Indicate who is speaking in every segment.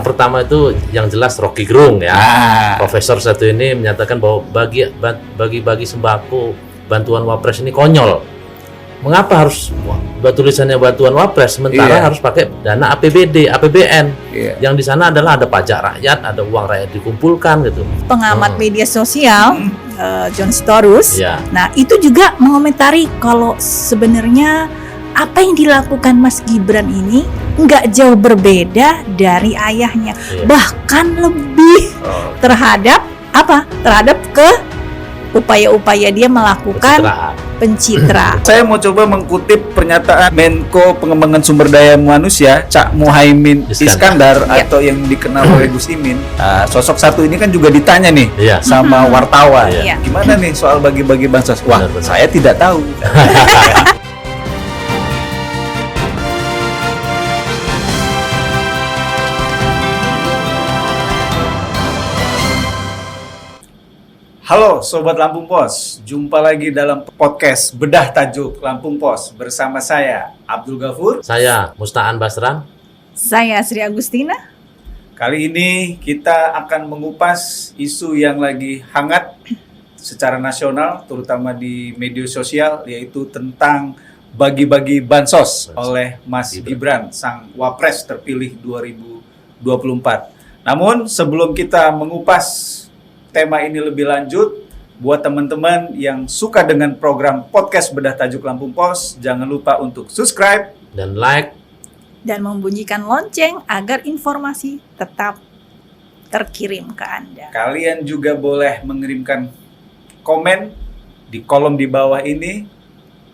Speaker 1: pertama itu yang jelas Rocky Gerung ya. Profesor satu ini menyatakan bahwa bagi sembako bantuan Wapres ini konyol. Mengapa harus tulisannya bantuan Wapres sementara harus pakai dana APBD, APBN yang di sana adalah ada pajak rakyat, ada uang rakyat dikumpulkan gitu.
Speaker 2: Pengamat media sosial John Storus, nah itu juga mengomentari kalau sebenarnya apa yang dilakukan Mas Gibran ini nggak jauh berbeda dari ayahnya, bahkan lebih terhadap upaya-upaya dia melakukan pencitraan.
Speaker 3: Saya mau coba mengutip pernyataan Menko Pengembangan Sumber Daya Manusia Cak Muhaimin Iskandar atau yang dikenal oleh Gus Imin. Sosok satu ini kan juga ditanya nih sama wartawan, gimana nih soal bagi-bagi bansos? Wah, saya tidak tahu. Halo Sobat Lampung Pos, jumpa lagi dalam podcast Bedah Tajuk Lampung Pos bersama saya Abdul Ghafur,
Speaker 1: saya Musta'an Basran,
Speaker 2: saya Sri Agustina.
Speaker 3: Kali ini kita akan mengupas isu yang lagi hangat secara nasional, terutama di media sosial, yaitu tentang bagi-bagi bansos oleh Mas Gibran, sang Wapres terpilih 2024. Namun sebelum kita mengupas tema ini lebih lanjut, buat teman-teman yang suka dengan program podcast Bedah Tajuk Lampung Pos, jangan lupa untuk subscribe
Speaker 1: dan like
Speaker 2: dan membunyikan lonceng agar informasi tetap terkirim ke Anda.
Speaker 3: Kalian juga boleh mengirimkan komen di kolom di bawah ini,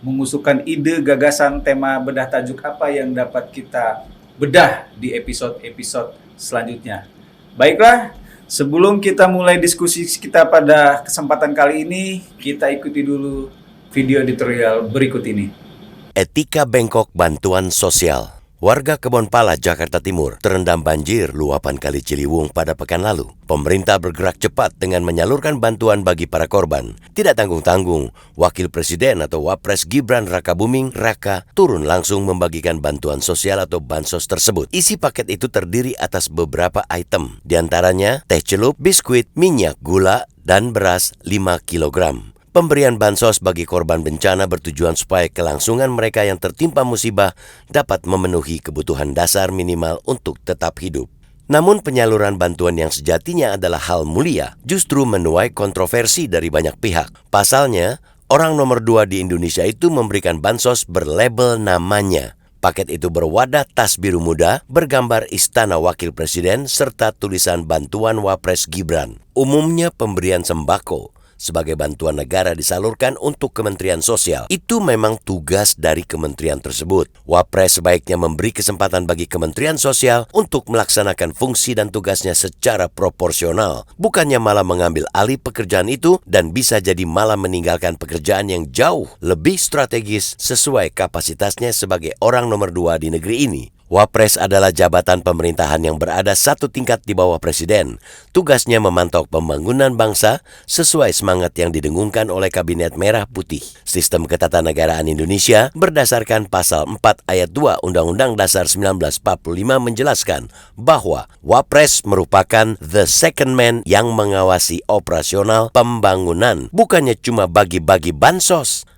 Speaker 3: mengusulkan ide, gagasan, tema bedah tajuk apa yang dapat kita bedah di episode-episode selanjutnya. Baiklah, sebelum kita mulai diskusi kita pada kesempatan kali ini, kita ikuti dulu video editorial berikut ini.
Speaker 4: Etika bengkok bantuan sosial. Warga Kebonpala, Jakarta Timur terendam banjir luapan Kali Ciliwung pada pekan lalu. Pemerintah bergerak cepat dengan menyalurkan bantuan bagi para korban. Tidak tanggung-tanggung, Wakil Presiden atau Wapres Gibran Rakabuming Raka turun langsung membagikan bantuan sosial atau bansos tersebut. Isi paket itu terdiri atas beberapa item, diantaranya teh celup, biskuit, minyak, gula, dan beras 5 kilogram. Pemberian bansos bagi korban bencana bertujuan supaya kelangsungan mereka yang tertimpa musibah dapat memenuhi kebutuhan dasar minimal untuk tetap hidup. Namun penyaluran bantuan yang sejatinya adalah hal mulia justru menuai kontroversi dari banyak pihak. Pasalnya, orang nomor 2 di Indonesia itu memberikan bansos berlabel namanya. Paket itu berwadah tas biru muda bergambar Istana Wakil Presiden serta tulisan bantuan Wapres Gibran. Umumnya pemberian sembako sebagai bantuan negara disalurkan untuk Kementerian Sosial. Itu memang tugas dari kementerian tersebut. Wapres sebaiknya memberi kesempatan bagi Kementerian Sosial untuk melaksanakan fungsi dan tugasnya secara proporsional, bukannya malah mengambil alih pekerjaan itu dan bisa jadi malah meninggalkan pekerjaan yang jauh lebih strategis sesuai kapasitasnya sebagai orang nomor 2 di negeri ini. Wapres adalah jabatan pemerintahan yang berada satu tingkat di bawah presiden. Tugasnya memantau pembangunan bangsa sesuai semangat yang didengungkan oleh Kabinet Merah Putih. Sistem ketatanegaraan Indonesia berdasarkan pasal 4 ayat 2 Undang-Undang Dasar 1945 menjelaskan bahwa Wapres merupakan the second man yang mengawasi operasional pembangunan, bukannya cuma bagi-bagi bansos.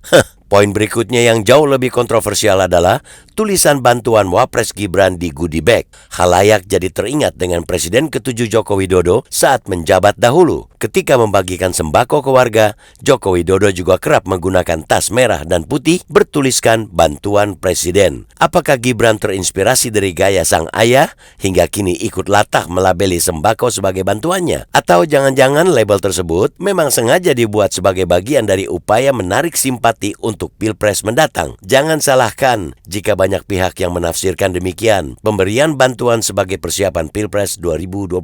Speaker 4: Poin berikutnya yang jauh lebih kontroversial adalah tulisan bantuan Wapres Gibran di goodie bag. Khalayak jadi teringat dengan Presiden ke-7 Joko Widodo saat menjabat dahulu. Ketika membagikan sembako ke warga, Joko Widodo juga kerap menggunakan tas merah dan putih bertuliskan bantuan Presiden. Apakah Gibran terinspirasi dari gaya sang ayah hingga kini ikut latah melabeli sembako sebagai bantuannya? Atau jangan-jangan label tersebut memang sengaja dibuat sebagai bagian dari upaya menarik simpati untuk Pilpres mendatang? Jangan salahkan jika banyak pihak yang menafsirkan demikian pemberian bantuan sebagai persiapan Pilpres 2029.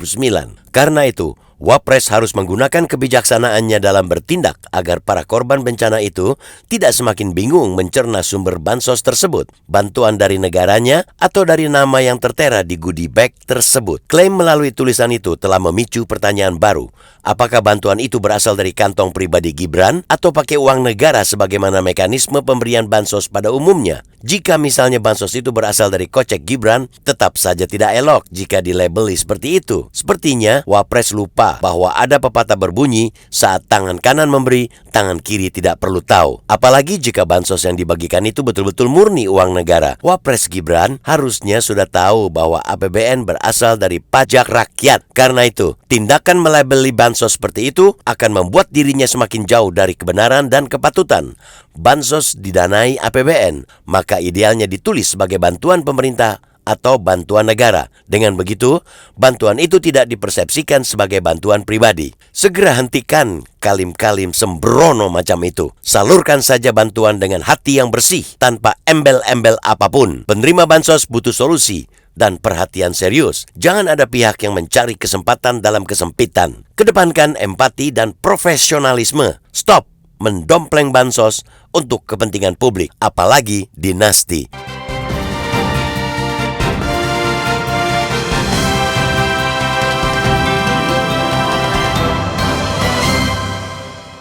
Speaker 4: Karena itu, Wapres harus menggunakan kebijaksanaannya dalam bertindak agar para korban bencana itu tidak semakin bingung mencerna sumber bansos tersebut, bantuan dari negaranya atau dari nama yang tertera di goodie bag tersebut. Klaim melalui tulisan itu telah memicu pertanyaan baru. Apakah bantuan itu berasal dari kantong pribadi Gibran atau pakai uang negara sebagaimana mekanisme pemberian bansos pada umumnya? Jika misalnya bansos itu berasal dari kocek Gibran, tetap saja tidak elok jika dilabeli seperti itu. Sepertinya Wapres lupa bahwa ada pepatah berbunyi, saat tangan kanan memberi, tangan kiri tidak perlu tahu. Apalagi jika bansos yang dibagikan itu betul-betul murni uang negara. Wapres Gibran harusnya sudah tahu bahwa APBN berasal dari pajak rakyat. Karena itu, tindakan melabeli bansos seperti itu akan membuat dirinya semakin jauh dari kebenaran dan kepatutan. Bansos didanai APBN, maka idealnya ditulis sebagai bantuan pemerintah atau bantuan negara. Dengan begitu, bantuan itu tidak dipersepsikan sebagai bantuan pribadi. Segera hentikan kalim-kalim sembrono macam itu. Salurkan saja bantuan dengan hati yang bersih, tanpa embel-embel apapun. Penerima bansos butuh solusi dan perhatian serius. Jangan ada pihak yang mencari kesempatan dalam kesempitan. Kedepankan empati dan profesionalisme. Stop mendompleng bansos untuk kepentingan publik, apalagi dinasti.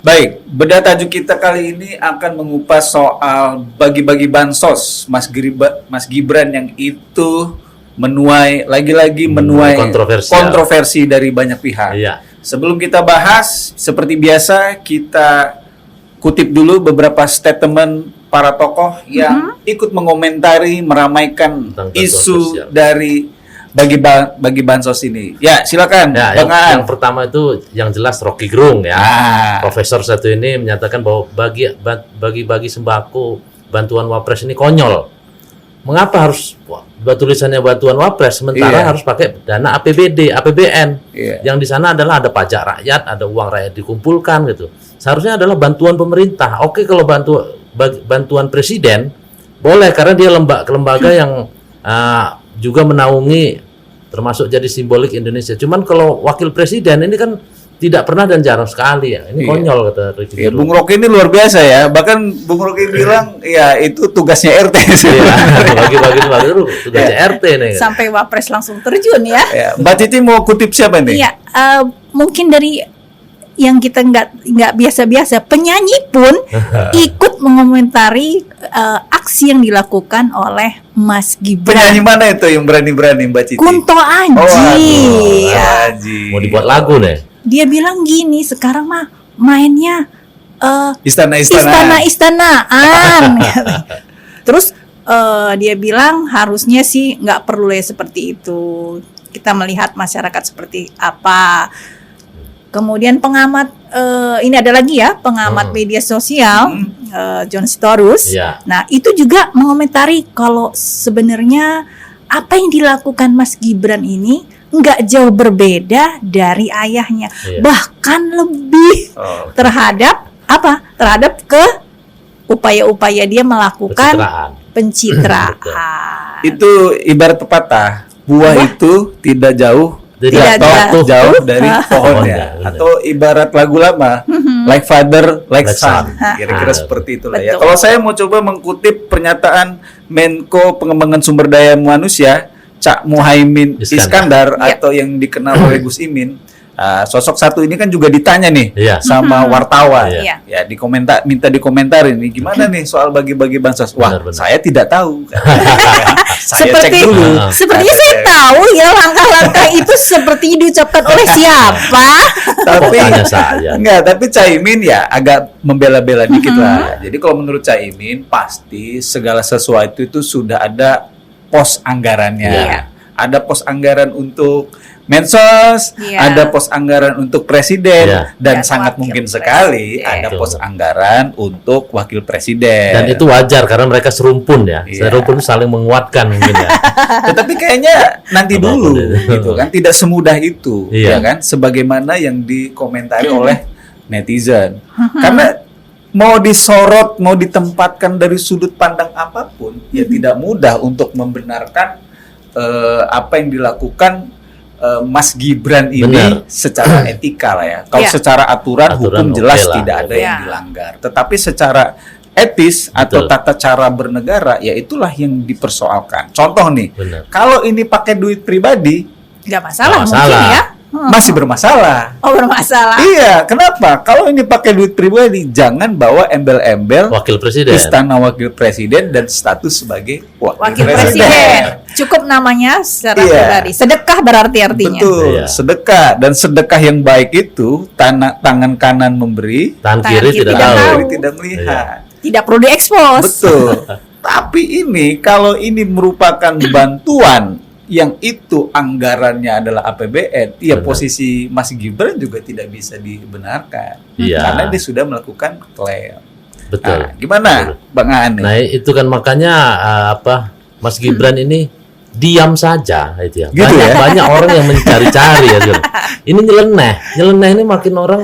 Speaker 3: Baik, bedah tajuk kita kali ini akan mengupas soal bagi-bagi bansos Mas Gibran yang itu menuai kontroversi dari banyak pihak.
Speaker 1: Iya.
Speaker 3: Sebelum kita bahas, seperti biasa kita kutip dulu beberapa statement para tokoh yang ikut mengomentari, meramaikan
Speaker 1: Tentang
Speaker 3: isu
Speaker 1: sosial.
Speaker 3: dari bagi bansos ini. Ya, silakan,
Speaker 1: Ya,
Speaker 3: Bang Aan.
Speaker 1: yang pertama itu yang jelas Rocky Gerung ya. Profesor satu ini menyatakan bahwa bagi sembako bantuan Wapres ini konyol. Mengapa harus buat tulisannya bantuan Wapres sementara harus pakai dana APBN? Yang di sana adalah ada pajak rakyat, ada uang rakyat dikumpulkan gitu. Seharusnya adalah bantuan pemerintah. Oke, kalau bantuan presiden boleh karena dia lembaga yang juga menaungi termasuk jadi simbolik Indonesia. Cuman kalau wakil presiden ini kan tidak pernah dan jarang sekali ya. Ini konyol kata Rocky Gerung.
Speaker 3: Bung Rocky ini luar biasa ya. Bahkan Bung Rocky bilang ya itu tugasnya RT.
Speaker 1: Iya, bagi-bagi tugasnya RT nih.
Speaker 2: Sampai Wapres langsung terjun ya.
Speaker 3: Mbak Titi mau kutip siapa nih?
Speaker 2: Iya, mungkin dari yang kita nggak biasa-biasa, penyanyi pun ikut mengomentari aksi yang dilakukan oleh Mas Gibran.
Speaker 3: Penyanyi mana itu yang berani-berani Mbak Titi?
Speaker 2: Kunto Aji.
Speaker 3: Aji.
Speaker 1: Mau dibuat lagu nih.
Speaker 2: Dia bilang gini, sekarang mah mainnya
Speaker 3: istana-istanaan.
Speaker 2: Terus dia bilang harusnya sih nggak perlu seperti itu. Kita melihat masyarakat seperti apa. Kemudian pengamat ini ada lagi ya, pengamat media sosial John Storus.
Speaker 1: Ya.
Speaker 2: Nah, itu juga mengomentari kalau sebenarnya apa yang dilakukan Mas Gibran ini nggak jauh berbeda dari ayahnya, bahkan lebih terhadap apa? Terhadap upaya-upaya dia melakukan pencitraan.
Speaker 3: Itu ibarat pepatah, buah itu tidak jauh dari pohonnya. Atau ibarat lagu lama, like father, like son. Kira-kira seperti itulah ya. Kalau saya mau coba mengutip pernyataan Menko Pengembangan Sumber Daya Manusia, Cak Muhaimin Iskandar atau yang dikenal oleh Gus Imin. Sosok satu ini kan juga ditanya nih sama wartawan, ya minta dikomentarin nih gimana nih soal bagi-bagi bansos. Wah, saya tidak tahu. Saya cek dulu.
Speaker 2: Sepertinya saya tahu ya langkah-langkah itu seperti diucapkan oleh siapa.
Speaker 3: Tapi Caimin ya agak membela-bela dikit lah. Jadi kalau menurut Caimin pasti segala sesuatu itu sudah ada pos anggarannya. Ada pos anggaran untuk Mensos, ada pos anggaran untuk presiden, dan sangat mungkin sekali ada pos anggaran untuk wakil presiden.
Speaker 1: Dan itu wajar karena mereka serumpun ya, serumpun saling menguatkan mungkin ya.
Speaker 3: Tetapi kayaknya nanti dulu, gitu kan, tidak semudah itu, ya kan, sebagaimana yang dikomentari oleh netizen. Karena mau disorot, mau ditempatkan dari sudut pandang apapun, ya tidak mudah untuk membenarkan apa yang dilakukan Mas Gibran ini
Speaker 1: Benar.
Speaker 3: secara etika lah ya. Kalau
Speaker 2: Iya.
Speaker 3: secara aturan hukum
Speaker 1: oke
Speaker 3: jelas
Speaker 1: lah.
Speaker 3: tidak ada yang
Speaker 2: Iya.
Speaker 3: dilanggar. Tetapi secara etis atau
Speaker 1: Betul.
Speaker 3: tata cara bernegara, ya itulah yang dipersoalkan. Contoh nih,
Speaker 1: Benar.
Speaker 3: kalau ini pakai duit pribadi
Speaker 2: Nggak masalah,
Speaker 1: Nggak
Speaker 2: mungkin
Speaker 1: masalah.
Speaker 2: ya.
Speaker 3: masih bermasalah.
Speaker 2: Oh, bermasalah.
Speaker 3: Iya, kenapa? Kalau ini pakai duit pribadi, jangan bawa embel-embel
Speaker 1: Wakil Presiden.
Speaker 3: Istana Wakil Presiden dan status sebagai
Speaker 2: Wakil Presiden. Cukup namanya secara
Speaker 3: Iya.
Speaker 2: pribadi. Sedekah berarti artinya.
Speaker 3: Betul,
Speaker 1: Iya.
Speaker 3: sedekah, dan sedekah yang baik itu tangan kanan memberi,
Speaker 1: Tangan
Speaker 2: Tangan
Speaker 1: kiri
Speaker 2: kiri
Speaker 1: tidak
Speaker 2: tidak
Speaker 1: tahu.
Speaker 2: tahu.
Speaker 3: kiri tidak melihat.
Speaker 2: Tidak perlu diekspos.
Speaker 3: Betul. Tapi ini kalau ini merupakan bantuan yang itu anggarannya adalah APBN, ya
Speaker 1: Benar.
Speaker 3: posisi Mas Gibran juga tidak bisa dibenarkan.
Speaker 1: Iya.
Speaker 3: Karena dia sudah melakukan klaim.
Speaker 1: Betul.
Speaker 3: Nah, gimana Bang Aan nih?
Speaker 1: Nah, itu kan makanya Mas Gibran ini diam saja itu ya.
Speaker 3: Gitu
Speaker 1: Banyak
Speaker 3: ya?
Speaker 1: banyak orang yang mencari-cari ya. Jon. Ini nyeleneh ini makin orang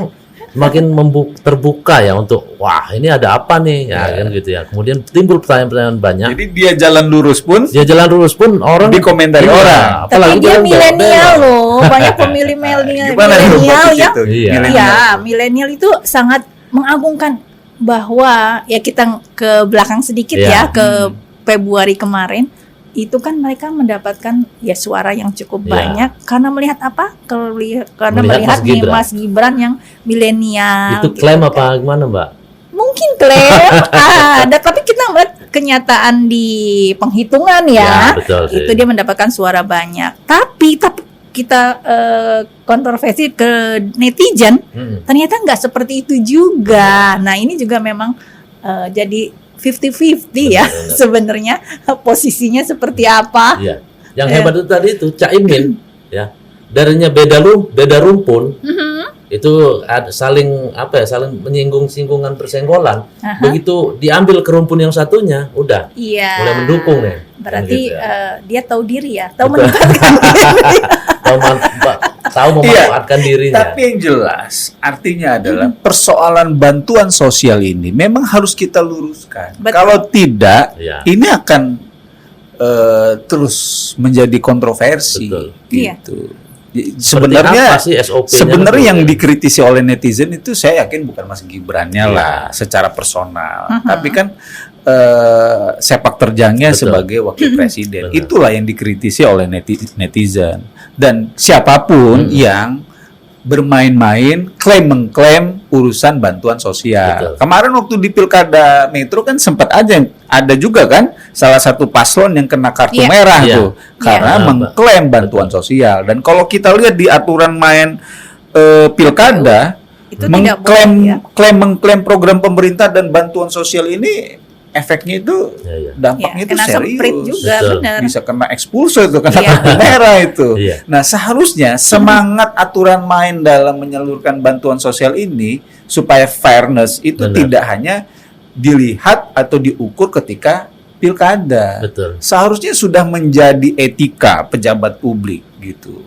Speaker 1: makin terbuka ya untuk wah ini ada apa nih ya kan gitu ya. Kemudian timbul pertanyaan-pertanyaan banyak.
Speaker 3: Jadi dia jalan lurus pun
Speaker 1: Dia jalan lurus pun orang
Speaker 3: dikomentari
Speaker 1: Iya,
Speaker 3: orang.
Speaker 2: Tapi dia
Speaker 1: jalan
Speaker 2: milenial
Speaker 1: belok.
Speaker 2: loh. Banyak pemilih milenial
Speaker 3: Gimana tuh
Speaker 2: milenial
Speaker 3: Mbak
Speaker 2: yang
Speaker 3: Cici tuh?
Speaker 1: Iya.
Speaker 3: Milenial.
Speaker 2: ya milenial itu sangat mengagungkan bahwa ya kita ke belakang sedikit
Speaker 1: Iya.
Speaker 2: ya ke Februari kemarin itu kan mereka mendapatkan ya suara yang cukup
Speaker 1: Iya.
Speaker 2: banyak karena melihat apa? Karena
Speaker 1: Melihat
Speaker 2: melihat
Speaker 1: Mas
Speaker 2: nih
Speaker 1: Gibran.
Speaker 2: Mas Gibran yang milenial.
Speaker 1: Itu
Speaker 2: gitu
Speaker 1: klaim
Speaker 2: kan.
Speaker 1: apa gimana, Mbak?
Speaker 2: Mungkin klaim ada, tapi kita melihat kenyataan di penghitungan ya,
Speaker 1: betul sih.
Speaker 2: itu dia mendapatkan suara banyak. Tapi kita kontroversi ke netizen, ternyata nggak seperti itu juga. Nah ini juga memang jadi 50-50 ya
Speaker 1: Benar.
Speaker 2: sebenarnya posisinya seperti apa.
Speaker 1: Iya. Yang hebat itu tadi itu Caimin ya. Darinya beda rumpun. Itu ada saling menyinggung-singgungan persenggolan.
Speaker 2: Aha.
Speaker 1: Begitu diambil ke rumpun yang satunya, udah
Speaker 2: Iya.
Speaker 1: mulai mendukung nih.
Speaker 2: Berarti
Speaker 1: Gitu ya.
Speaker 2: dia tahu diri ya, tahu
Speaker 1: Betul.
Speaker 2: meningkatkan diri.
Speaker 1: tahu memanfaatkan dirinya.
Speaker 3: Tapi yang jelas artinya adalah persoalan bantuan sosial ini memang harus kita luruskan.
Speaker 2: Betul.
Speaker 3: Kalau tidak,
Speaker 1: Iya.
Speaker 3: ini akan terus menjadi kontroversi.
Speaker 1: Betul.
Speaker 3: Gitu.
Speaker 1: Seperti
Speaker 3: Sebenarnya
Speaker 1: apa sih SOP-nya
Speaker 3: sebenarnya
Speaker 1: itu,
Speaker 3: yang
Speaker 1: ya?
Speaker 3: dikritisi oleh netizen itu saya yakin bukan Mas Gibrannya
Speaker 1: Iya.
Speaker 3: lah secara personal,
Speaker 2: Mhm.
Speaker 3: tapi kan sepak terjangnya
Speaker 1: Betul.
Speaker 3: sebagai wakil presiden.
Speaker 1: Benar.
Speaker 3: Itulah yang dikritisi oleh netizen. Dan siapapun yang bermain-main mengklaim urusan bantuan sosial.
Speaker 1: Betul.
Speaker 3: Kemarin waktu di Pilkada Metro kan sempat ada juga kan salah satu paslon yang kena kartu
Speaker 2: Iya.
Speaker 3: merah
Speaker 1: Iya.
Speaker 3: tuh karena
Speaker 1: Iya.
Speaker 3: mengklaim bantuan sosial. Dan kalau kita lihat di aturan main Pilkada,
Speaker 2: Itu tidak boleh, ya.
Speaker 3: mengklaim program pemerintah dan bantuan sosial ini efeknya itu
Speaker 1: Iya, iya.
Speaker 3: dampaknya itu
Speaker 2: kena
Speaker 3: serius.
Speaker 2: semprit juga,
Speaker 1: Betul.
Speaker 2: benar.
Speaker 3: Bisa kena expulso itu, kena
Speaker 2: Iya.
Speaker 3: kartu merah itu.
Speaker 1: Iya.
Speaker 3: Nah, seharusnya semangat aturan main dalam menyalurkan bantuan sosial ini supaya fairness itu
Speaker 1: Benar.
Speaker 3: tidak hanya dilihat atau diukur ketika pilkada.
Speaker 1: Betul.
Speaker 3: Seharusnya sudah menjadi etika pejabat publik gitu.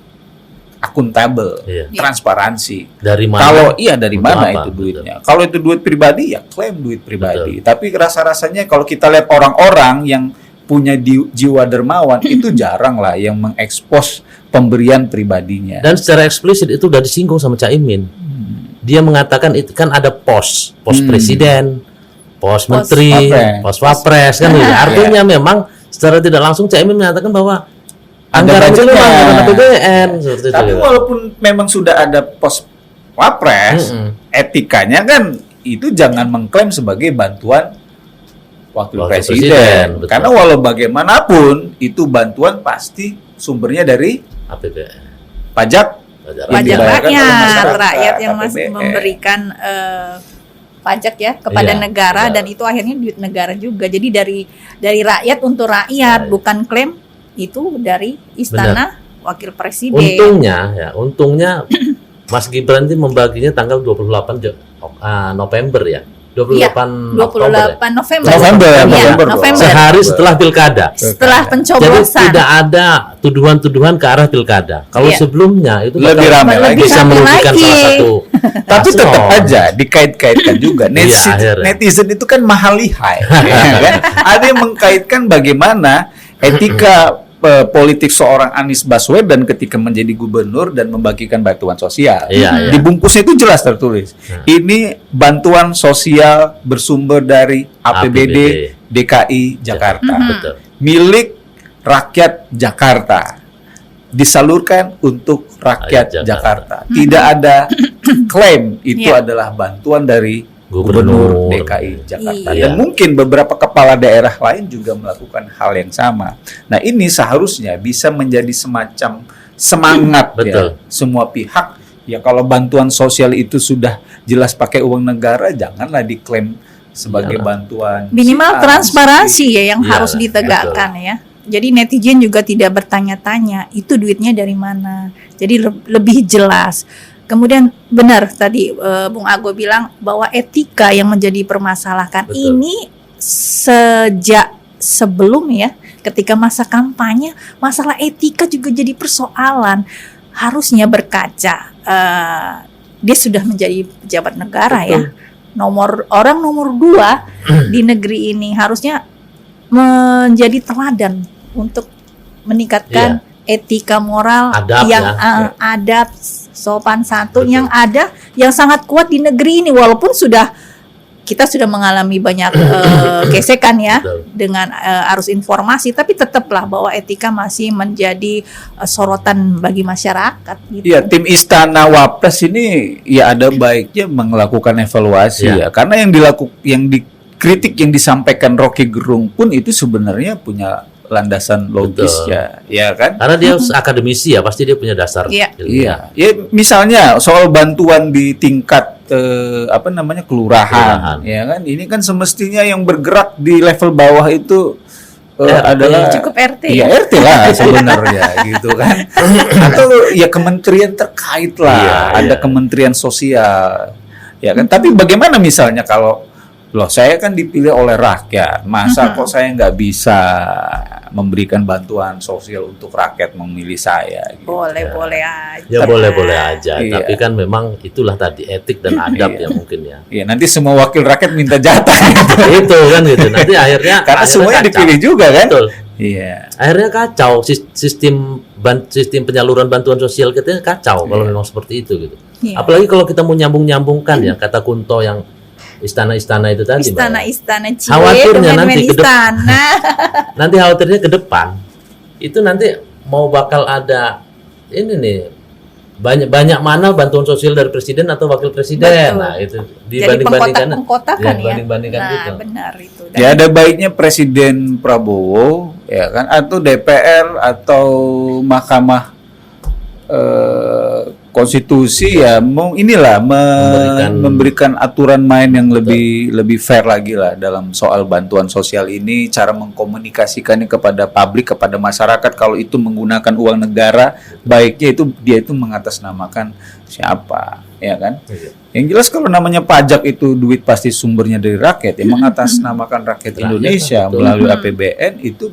Speaker 3: Akuntabel,
Speaker 1: Iya.
Speaker 3: transparansi.
Speaker 1: Dari mana?
Speaker 3: Kalau dari
Speaker 1: Untuk
Speaker 3: mana
Speaker 1: apa?
Speaker 3: itu duitnya? Kalau itu duit pribadi ya klaim duit pribadi. Tapi rasa-rasanya kalau kita lihat orang-orang yang punya jiwa dermawan itu jarang lah yang mengekspos pemberian pribadinya.
Speaker 1: Dan secara eksplisit itu udah disinggung sama Caimin. Dia mengatakan itu kan ada pos presiden, pos menteri,
Speaker 3: wapres.
Speaker 1: pos wapres kan gitu. Artinya memang secara tidak langsung Caimin menyatakan bahwa
Speaker 3: Ada
Speaker 1: anggaran itu
Speaker 3: budgetnya.
Speaker 1: memang anggaran APBN seperti itu.
Speaker 3: Tapi
Speaker 1: gitu.
Speaker 3: walaupun memang sudah ada pos wapres, etikanya kan itu jangan mengklaim sebagai bantuan wakil
Speaker 1: Wakil
Speaker 3: presiden.
Speaker 1: presiden, betul.
Speaker 3: Karena walau bagaimanapun itu bantuan pasti sumbernya dari
Speaker 1: APBN.
Speaker 3: pajak
Speaker 1: Pajak
Speaker 3: Yang
Speaker 2: Pajak
Speaker 3: dibayarkan oleh
Speaker 2: rakyat,
Speaker 3: masyarakat,
Speaker 2: yang masih
Speaker 3: APBN.
Speaker 2: memberikan pajak ya kepada
Speaker 1: Iya,
Speaker 2: negara
Speaker 1: benar.
Speaker 2: dan itu akhirnya duit negara juga. Jadi dari rakyat untuk rakyat,
Speaker 1: Iya.
Speaker 2: bukan klaim itu dari istana wakil presiden.
Speaker 1: Untungnya Mas Gibran itu membaginya tanggal 28 November ya. 28 Oktober ya?
Speaker 2: 28 November.
Speaker 3: November,
Speaker 2: Iya,
Speaker 3: November.
Speaker 2: November.
Speaker 1: Sehari setelah pilkada.
Speaker 2: Setelah
Speaker 1: Jadi
Speaker 2: pencoblosan.
Speaker 1: tidak ada tuduhan-tuduhan ke arah pilkada. Kalau
Speaker 2: Iya.
Speaker 1: sebelum-nya itu
Speaker 3: Lebih
Speaker 1: bakal
Speaker 3: ramai lagi.
Speaker 1: bisa
Speaker 2: Ramai
Speaker 1: merugikan
Speaker 2: lagi.
Speaker 1: salah satu.
Speaker 3: Tapi tetap
Speaker 1: paslon.
Speaker 3: aja dikait-kaitkan juga.
Speaker 1: Iya, akhirnya.
Speaker 3: Netizen itu kan mahal lihai, ya kan? Ada yang mengkaitkan bagaimana etika politik seorang Anies Baswedan ketika menjadi gubernur dan membagikan bantuan sosial.
Speaker 1: Iya.
Speaker 3: Di bungkusnya itu jelas tertulis. Ini bantuan sosial bersumber dari APBD DKI Jakarta.
Speaker 1: Betul.
Speaker 3: Milik rakyat Jakarta. Disalurkan untuk rakyat Jakarta. Tidak ada klaim itu adalah bantuan dari Gubernur DKI Jakarta.
Speaker 1: Iya.
Speaker 3: Dan mungkin beberapa kepala daerah lain juga melakukan hal yang sama. Nah, ini seharusnya bisa menjadi semacam semangat ya semua pihak. Ya, kalau bantuan sosial itu sudah jelas pakai uang negara, janganlah diklaim sebagai bantuan.
Speaker 2: Minimal transparansi ya yang harus ditegakkan ya. Jadi netizen juga tidak bertanya-tanya itu duitnya dari mana. Jadi lebih jelas. Kemudian benar tadi Bung Ago bilang bahwa etika yang menjadi permasalahan ini sejak sebelum ya, ketika masa kampanye, masalah etika juga jadi persoalan. Harusnya berkaca, dia sudah menjadi pejabat negara ya, nomor 2 di negeri ini, harusnya menjadi teladan untuk meningkatkan etika moral yang adab, sopan santun yang ada, yang sangat kuat di negeri ini, walaupun kita sudah mengalami banyak gesekan ya dengan arus informasi, tapi tetaplah bahwa etika masih menjadi sorotan bagi masyarakat gitu.
Speaker 3: Iya, tim Istana Wapres ini ya ada baiknya melakukan evaluasi ya, karena yang dikritik yang disampaikan Rocky Gerung pun itu sebenarnya punya landasan logis ya kan?
Speaker 1: Karena dia akademisi ya, pasti dia punya dasar.
Speaker 3: Iya. Ya misalnya soal bantuan di tingkat kelurahan, ya kan? Ini kan semestinya yang bergerak di level bawah itu adalah
Speaker 2: cukup RT.
Speaker 3: Iya, RT lah sebenarnya gitu kan. Atau ya kementerian terkait lah, ada kementerian sosial. Ya kan? Tapi bagaimana misalnya kalau saya kan dipilih oleh rakyat, masa kok saya nggak bisa memberikan bantuan sosial untuk rakyat memilih saya? Gitu.
Speaker 2: Boleh aja.
Speaker 1: Ya boleh aja. Tapi kan memang itulah tadi etik dan adab ya mungkin ya.
Speaker 3: Iya, nanti semua wakil rakyat minta jatah.
Speaker 1: Itu kan gitu. Nanti akhirnya
Speaker 3: semuanya
Speaker 1: kacau.
Speaker 3: Dipilih juga kan?
Speaker 1: Betul.
Speaker 3: Iya.
Speaker 1: Akhirnya kacau sistem penyaluran bantuan sosial kita kacau kalau memang seperti itu gitu. Apalagi kalau kita mau nyambung-nyambungkan ya kata Kunto yang istana-istana itu tadi,
Speaker 2: istana-istana Cie,
Speaker 1: khawatirnya nanti nanti khawatirnya ke depan itu nanti mau bakal ada ini nih banyak mana bantuan sosial dari presiden atau wakil presiden.
Speaker 2: Betul.
Speaker 1: Nah itu dibanding-bandingkan
Speaker 2: gitu. Benar itu.
Speaker 3: Ya ada baiknya Presiden Prabowo ya kan, atau DPR atau Mahkamah Konstitusi ya memberikan aturan main yang lebih fair lagi lah dalam soal bantuan sosial ini, cara mengkomunikasikannya kepada publik, kepada masyarakat. Kalau itu menggunakan uang negara, baiknya dia itu mengatasnamakan siapa, ya kan? Yang jelas kalau namanya pajak itu duit pasti sumbernya dari rakyat, ya mengatasnamakan rakyat Indonesia melalui APBN itu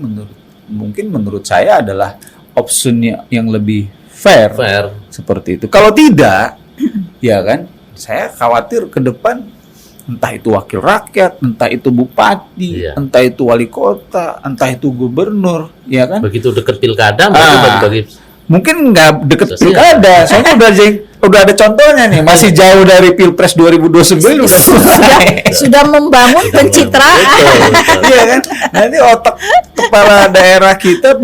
Speaker 3: menurut saya adalah opsinya yang lebih fair seperti itu. Kalau tidak, ya kan, saya khawatir ke depan entah itu wakil rakyat, entah itu bupati, entah itu wali kota, entah itu gubernur, ya kan.
Speaker 1: Begitu dekat pilkada, bagi
Speaker 3: mungkin nggak deket pilkada, soalnya udah ada contohnya nih, masih jauh dari Pilpres 2029
Speaker 2: sudah membangun pencitraan.
Speaker 3: Iya kan? Nanti otak kepala daerah kita,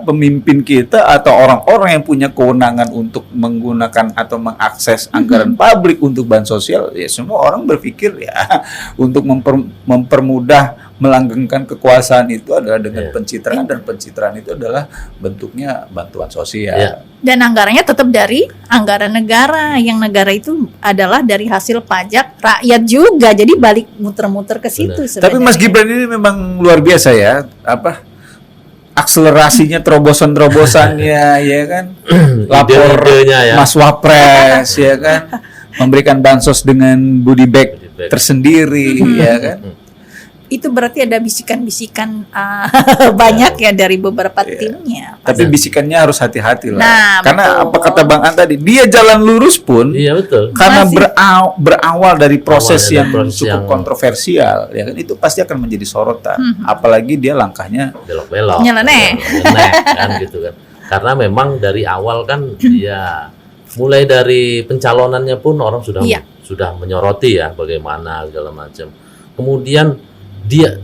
Speaker 3: pemimpin kita atau orang-orang yang punya kewenangan untuk menggunakan atau mengakses anggaran publik untuk bantuan sosial, ya semua orang berpikir ya untuk mempermudah melanggengkan kekuasaan itu adalah dengan pencitraan, dan pencitraan itu adalah bentuknya bantuan sosial.
Speaker 2: Dan anggarannya tetap dari anggaran negara, yang negara itu adalah dari hasil pajak rakyat juga, jadi balik muter-muter ke situ.
Speaker 3: Tapi Mas Gibran ini memang luar biasa ya, akselerasinya, terobosan-terobosannya, ya kan, lapor Mas Wapres, ya kan, memberikan bansos dengan body bag tersendiri, ya kan.
Speaker 2: itu berarti ada bisikan-bisikan banyak ya dari beberapa timnya.
Speaker 3: Tapi bisikannya harus hati-hati lah.
Speaker 2: Nah,
Speaker 3: karena
Speaker 2: betul.
Speaker 3: apa kata Bang An tadi, dia jalan lurus pun
Speaker 1: Iya betul.
Speaker 3: karena
Speaker 2: Masih.
Speaker 3: berawal dari proses
Speaker 1: Awalnya
Speaker 3: yang
Speaker 1: dari proses
Speaker 3: cukup
Speaker 1: yang-
Speaker 3: kontroversial, ya kan, itu pasti akan menjadi sorotan. Apalagi dia langkahnya
Speaker 1: Belok-belok.
Speaker 2: Nyeleneh.
Speaker 1: Nyeleneh, kan gitu kan. Karena memang dari awal kan dia mulai dari pencalonannya pun orang sudah
Speaker 2: Iya.
Speaker 1: sudah menyoroti ya bagaimana segala macam. Kemudian dia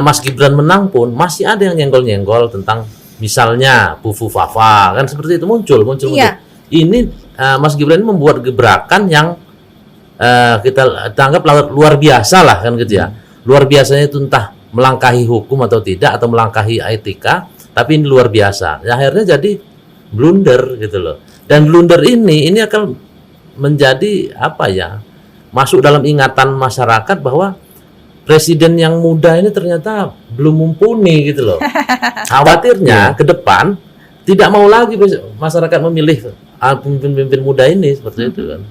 Speaker 1: Mas Gibran menang pun masih ada yang nyenggol-nyenggol tentang misalnya Fufu Fafa kan seperti itu muncul.
Speaker 2: Iya.
Speaker 1: Ini Mas Gibran ini membuat gebrakan yang kita tanggap luar biasa lah kan gitu ya. Luar biasanya itu entah melangkahi hukum atau tidak atau melangkahi etika, tapi ini luar biasa. Ya, akhirnya jadi blunder gitu loh. Dan blunder ini akan menjadi apa ya? Masuk dalam ingatan masyarakat bahwa presiden yang muda ini ternyata belum mumpuni gitu loh. Khawatirnya ke depan tidak mau lagi masyarakat memilih pemimpin-pemimpin muda ini seperti itu kan.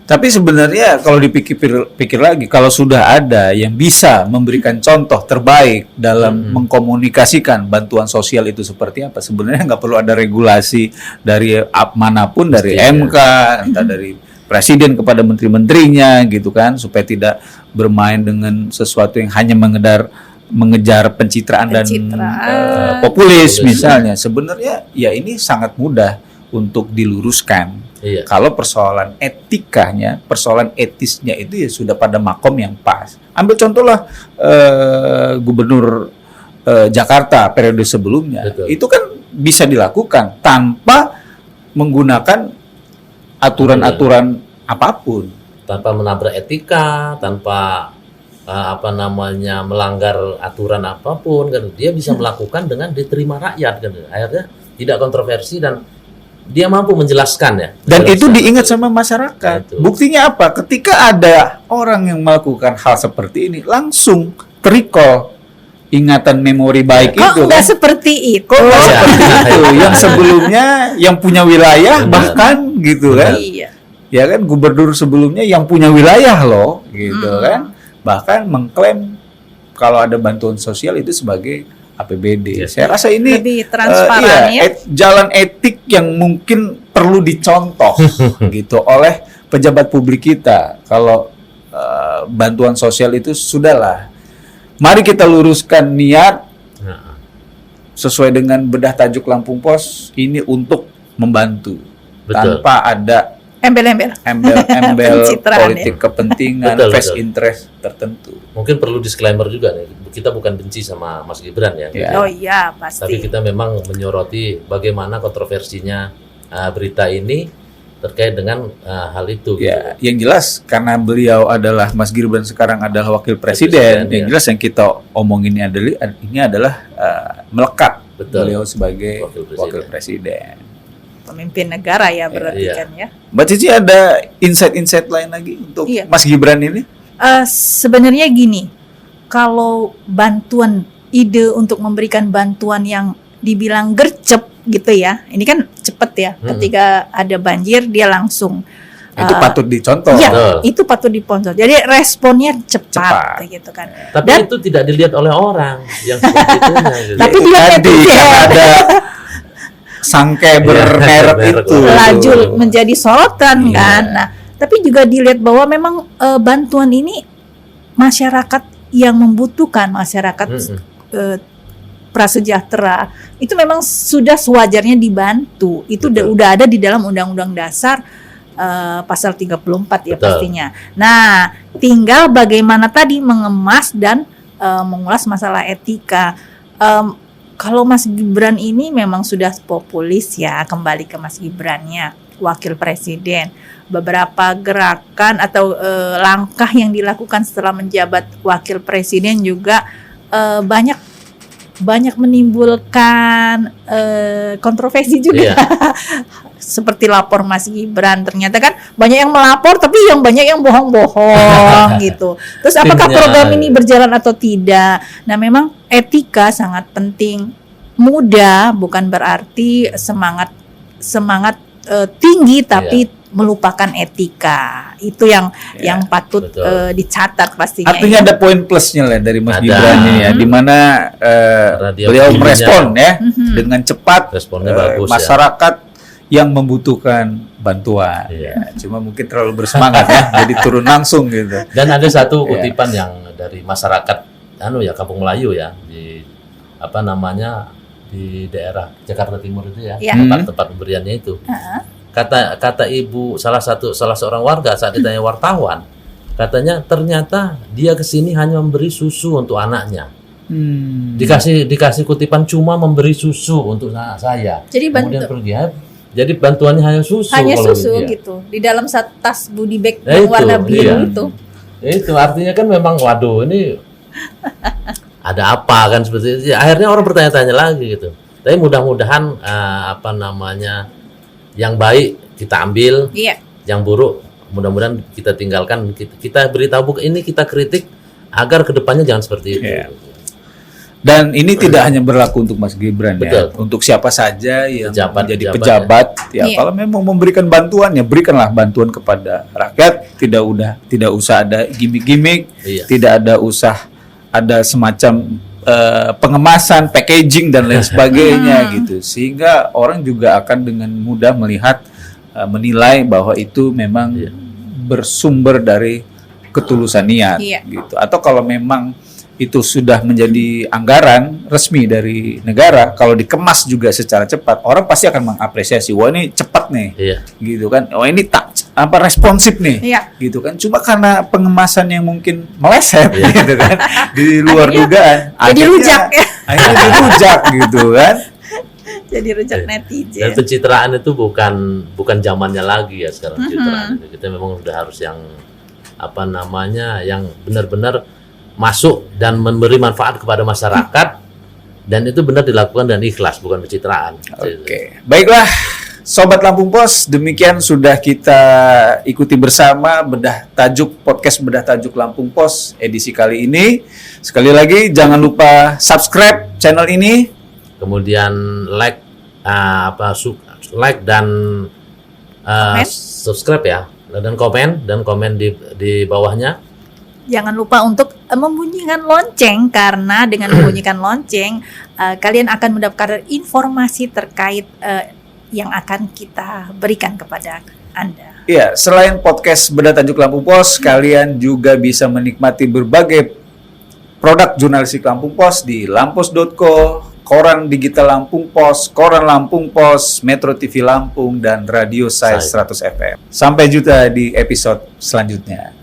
Speaker 3: Tapi sebenarnya kalau dipikir lagi, kalau sudah ada yang bisa memberikan contoh terbaik dalam mengkomunikasikan bantuan sosial itu seperti apa, sebenarnya nggak perlu ada regulasi dari manapun, dari
Speaker 1: Mestinya.
Speaker 3: MK, entah dari presiden kepada menteri-menterinya gitu kan, supaya tidak bermain dengan sesuatu yang hanya mengejar pencitraan dan populis misalnya. Sebenarnya ya ini sangat mudah untuk diluruskan.
Speaker 1: Iya.
Speaker 3: Kalau persoalan etikanya, persoalan etisnya itu ya sudah pada makom yang pas. Ambil contohlah Gubernur Jakarta periode sebelumnya.
Speaker 1: Betul.
Speaker 3: Itu kan bisa dilakukan tanpa menggunakan aturan-aturan apapun.
Speaker 1: Tanpa menabrak etika, tanpa melanggar aturan apapun kan, dia bisa melakukan dengan diterima rakyat kan. Akhirnya tidak kontroversi dan dia mampu menjelaskan ya.
Speaker 3: Dan itu
Speaker 1: Menjelaskan.
Speaker 3: diingat sama masyarakat.
Speaker 1: Nah, itu.
Speaker 3: Buktinya apa? Ketika ada orang yang melakukan hal seperti ini, langsung terrecall ingatan memori baik
Speaker 2: Kok
Speaker 3: itu.
Speaker 2: nggak
Speaker 3: Kan?
Speaker 2: seperti itu?
Speaker 3: Kok nggak
Speaker 1: Iya.
Speaker 3: seperti itu? Yang sebelumnya yang punya wilayah
Speaker 1: Benar.
Speaker 3: bahkan gitu kan?
Speaker 2: Iya.
Speaker 3: Ya kan, gubernur sebelumnya yang punya wilayah loh, gitu kan? Bahkan mengklaim kalau ada bantuan sosial itu sebagai APBD.
Speaker 1: Yes.
Speaker 3: Saya rasa ini
Speaker 2: Lebih transparan ya.
Speaker 3: jalan etik yang mungkin perlu dicontoh gitu oleh pejabat publik kita. Kalau bantuan sosial itu sudahlah. Mari kita luruskan niat
Speaker 1: Nah,
Speaker 3: sesuai dengan bedah tajuk Lampung Pos ini untuk membantu
Speaker 1: Betul.
Speaker 3: tanpa ada
Speaker 2: Embel-embel.
Speaker 3: embel-embel
Speaker 2: Pencitraan,
Speaker 3: politik kepentingan,
Speaker 1: Betul,
Speaker 3: fast
Speaker 1: betul.
Speaker 3: interest tertentu.
Speaker 1: mungkin perlu disclaimer juga nih. Kita bukan benci sama Mas Gibran ya.
Speaker 3: Ya.
Speaker 2: Oh iya,
Speaker 1: Tapi
Speaker 2: pasti.
Speaker 1: kita memang menyoroti bagaimana kontroversinya berita ini terkait dengan hal itu.
Speaker 3: Ya, yang jelas karena beliau adalah Mas Gibran sekarang adalah wakil presiden, yang
Speaker 1: ya.
Speaker 3: jelas yang kita omongin ini adalah melekat
Speaker 1: Betul.
Speaker 3: beliau sebagai
Speaker 1: Wakil
Speaker 3: wakil
Speaker 1: presiden.
Speaker 3: presiden.
Speaker 2: Pemimpin negara ya berarti
Speaker 1: Iya.
Speaker 2: kan ya.
Speaker 3: Mbak Cici ada insight-insight lain lagi untuk
Speaker 2: Iya.
Speaker 3: Mas Gibran ini?
Speaker 2: Sebenarnya gini, kalau bantuan ide untuk memberikan bantuan yang dibilang gercep gitu ya, ini kan cepet ya. Ketika ada banjir dia langsung
Speaker 3: Itu patut dicontoh.
Speaker 2: Iya,
Speaker 1: Betul.
Speaker 2: itu patut diponsel. Jadi responnya cepat.
Speaker 3: Cepat.
Speaker 2: Gitu kan.
Speaker 1: Tapi
Speaker 2: Dan-
Speaker 1: itu tidak dilihat oleh orang yang seperti itu. Gitu.
Speaker 2: Tapi
Speaker 3: Itu
Speaker 2: dia
Speaker 3: tadi
Speaker 2: netizen.
Speaker 3: kan ada sangkai bermerek
Speaker 1: merek.
Speaker 3: itu.
Speaker 2: Laju menjadi sorotan
Speaker 3: Iya.
Speaker 2: kan. Nah, tapi juga dilihat bahwa memang bantuan ini masyarakat yang membutuhkan, masyarakat prasejahtera itu memang sudah sewajarnya dibantu. Itu
Speaker 1: Betul.
Speaker 2: udah ada di dalam Undang-Undang Dasar pasal 34 ya
Speaker 1: Betul.
Speaker 2: pastinya. Nah, tinggal bagaimana tadi mengemas dan mengulas masalah etika. Kalau Mas Gibran ini memang sudah populis ya, kembali ke Mas Gibrannya, wakil presiden. Beberapa gerakan atau langkah yang dilakukan setelah menjabat wakil presiden juga banyak menimbulkan kontroversi juga.
Speaker 1: Iya.
Speaker 2: Seperti lapor Mas Gibran, ternyata kan banyak yang melapor tapi yang banyak yang bohong-bohong gitu. Terus apakah
Speaker 1: Timnya.
Speaker 2: program ini berjalan atau tidak? Nah, memang etika sangat penting. Mudah bukan berarti semangat tinggi, tapi melupakan etika. Itu yang patut dicatat pastinya.
Speaker 3: Artinya ada poin plusnya lah dari Mas Gibran ini ya, di mana beliau merespon ya dengan cepat.
Speaker 1: Responnya bagus,
Speaker 3: masyarakat yang membutuhkan bantuan. Ya, cuma mungkin terlalu bersemangat ya, jadi turun langsung gitu.
Speaker 1: Dan ada satu kutipan yang dari masyarakat Kampung Melayu ya, di di daerah Jakarta Timur itu ya, tempat pemberiannya itu. Kata ibu salah seorang warga saat ditanya wartawan, katanya ternyata dia kesini hanya memberi susu untuk anaknya. Dikasih kutipan cuma memberi susu untuk saya.
Speaker 2: Jadi
Speaker 1: kemudian pergi. Jadi bantuannya hanya susu.
Speaker 2: Hanya susu gitu. Di dalam tas goodie bag yang warna biru itu.
Speaker 1: Itu artinya kan memang waduh ini ada apa kan seperti itu. Akhirnya orang bertanya-tanya lagi gitu. Tapi mudah-mudahan yang baik kita ambil, yang buruk mudah-mudahan kita tinggalkan. Kita beritahu ini, kita kritik agar kedepannya jangan seperti itu.
Speaker 3: Dan ini tidak hanya berlaku untuk Mas Gibran ya, untuk siapa saja yang menjadi pejabat ya. Kalau memang memberikan bantuan ya berikanlah bantuan kepada rakyat. Tidak usah ada gimmick-gimmick, tidak ada semacam pengemasan, packaging dan lain sebagainya gitu, sehingga orang juga akan dengan mudah melihat, menilai bahwa itu memang bersumber dari ketulusan niat gitu. Atau kalau memang itu sudah menjadi anggaran resmi dari negara, kalau dikemas juga secara cepat, orang pasti akan mengapresiasi, wah ini cepat nih, gitu kan, wah ini responsif nih, gitu kan. Cuma karena pengemasan yang mungkin meleset, gitu kan, di luar dugaan,
Speaker 2: jadi rujak ya,
Speaker 3: akhirnya dirujak, gitu kan.
Speaker 2: Jadi rujak netizen.
Speaker 1: Dan pencitraan itu bukan zamannya lagi ya sekarang pencitraan. Kita memang sudah harus yang yang benar-benar masuk dan memberi manfaat kepada masyarakat, dan itu benar dilakukan dan ikhlas, bukan pencitraan.
Speaker 3: Oke. Baiklah Sobat Lampung Pos, demikian sudah kita ikuti bersama podcast bedah tajuk Lampung Pos edisi kali ini. Sekali lagi jangan lupa subscribe channel ini,
Speaker 1: kemudian like dan subscribe ya, dan komen di bawahnya.
Speaker 2: Jangan lupa untuk membunyikan lonceng, karena dengan membunyikan lonceng kalian akan mendapatkan informasi terkait yang akan kita berikan kepada Anda.
Speaker 3: Iya, selain podcast Bedah Tajuk Lampung Pos, kalian juga bisa menikmati berbagai produk jurnalistik Lampung Pos di lampos.co, Koran Digital Lampung Pos, Koran Lampung Pos, Metro TV Lampung, dan Radio Sai 100 FM. Sampai jumpa di episode selanjutnya.